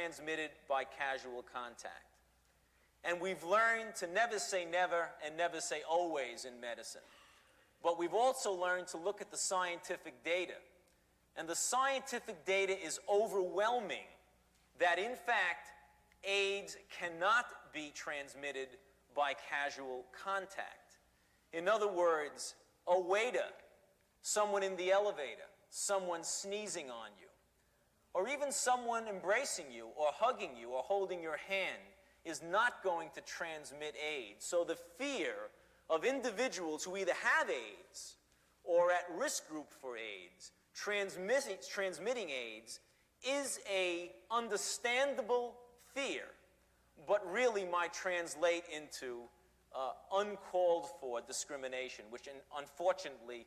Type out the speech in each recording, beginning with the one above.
transmitted by casual contact. And we've learned to never say never and never say always in medicine. But we've also learned to look at the scientific data. And the scientific data is overwhelming that, in fact, AIDS cannot be transmitted by casual contact. In other words, a waiter, someone in the elevator, someone sneezing on you, or even someone embracing you or hugging you or holding your hand is not going to transmit AIDS. So the fear of individuals who either have AIDS or at risk group for AIDS transmitting AIDS is an understandable fear, but really might translate into uncalled for discrimination, which unfortunately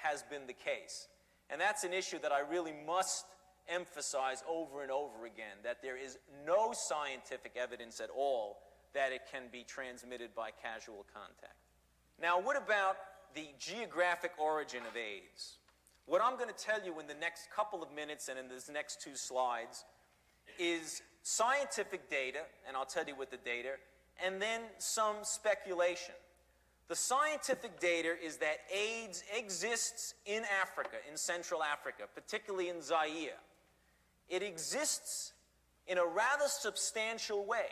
has been the case. And that's an issue that I really must emphasize over and over again, that there is no scientific evidence at all that it can be transmitted by casual contact. Now, what about the geographic origin of AIDS? What I'm going to tell you in the next couple of minutes and in these next two slides is scientific data, and I'll tell you what the data, and then some speculation. The scientific data is that AIDS exists in Africa, in Central Africa, particularly in Zaire. It exists in a rather substantial way.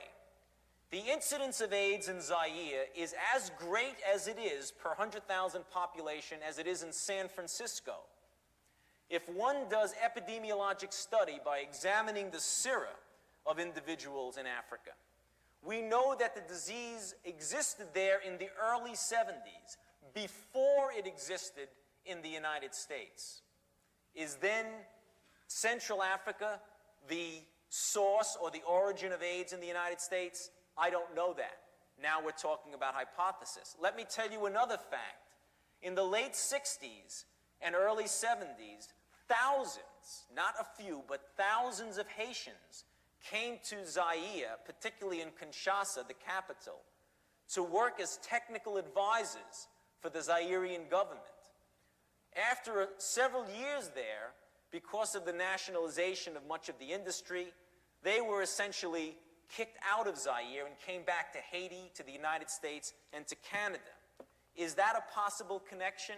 The incidence of AIDS in Zaire is as great as it is per 100,000 population as it is in San Francisco. If one does epidemiologic study by examining the sera of individuals in Africa, we know that the disease existed there in the early 70s, before it existed in the United States. Is then Central Africa the source or the origin of AIDS in the United States? I don't know that. Now we're talking about hypothesis. Let me tell you another fact. In the late 60s and early 70s, thousands, not a few, but thousands of Haitians came to Zaire, particularly in Kinshasa, the capital, to work as technical advisors for the Zairean government. After several years there, because of the nationalization of much of the industry, they were essentially kicked out of Zaire and came back to Haiti, to the United States, and to Canada. Is that a possible connection?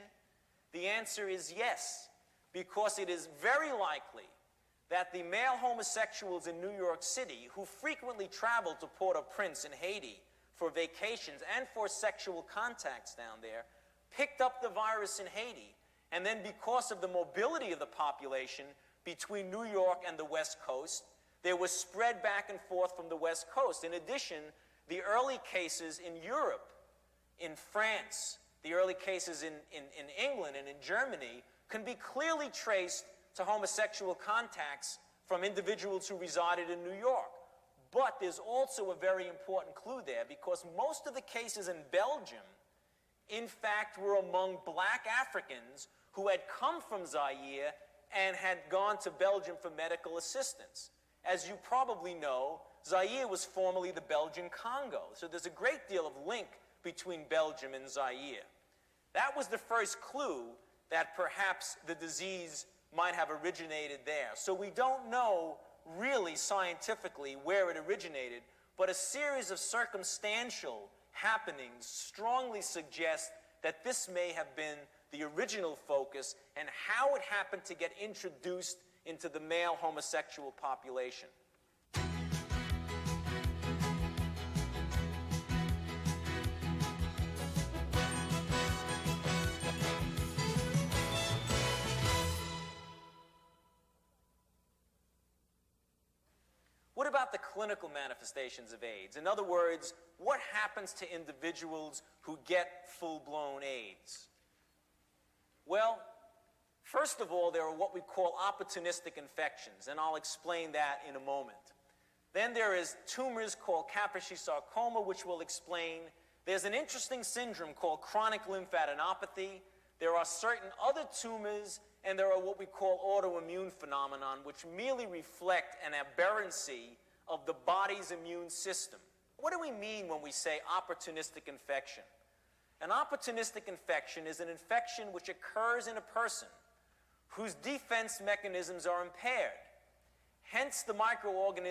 The answer is yes, because it is very likely that the male homosexuals in New York City, who frequently travel to Port-au-Prince in Haiti for vacations and for sexual contacts down there, picked up the virus in Haiti, and then because of the mobility of the population between New York and the West Coast, there was spread back and forth from the West Coast. In addition, the early cases in Europe, in France, the early cases in England and in Germany can be clearly traced to homosexual contacts from individuals who resided in New York. But there's also a very important clue there, because most of the cases in Belgium, in fact, were among black Africans who had come from Zaire and had gone to Belgium for medical assistance. As you probably know, Zaire was formerly the Belgian Congo, so there's a great deal of link between Belgium and Zaire. That was the first clue that perhaps the disease might have originated there. So we don't know really scientifically where it originated, but a series of circumstantial happenings strongly suggest that this may have been the original focus and how it happened to get introduced into the male homosexual population. What about the clinical manifestations of AIDS? In other words, what happens to individuals who get full-blown AIDS? Well, first of all, there are what we call opportunistic infections, and I'll explain that in a moment. Then there is tumors called Kaposi sarcoma, which we'll explain. There's an interesting syndrome called chronic lymphadenopathy. There are certain other tumors, and there are what we call autoimmune phenomenon, which merely reflect an aberrancy of the body's immune system. What do we mean when we say opportunistic infection? An opportunistic infection is an infection which occurs in a person whose defense mechanisms are impaired. Hence, the microorganism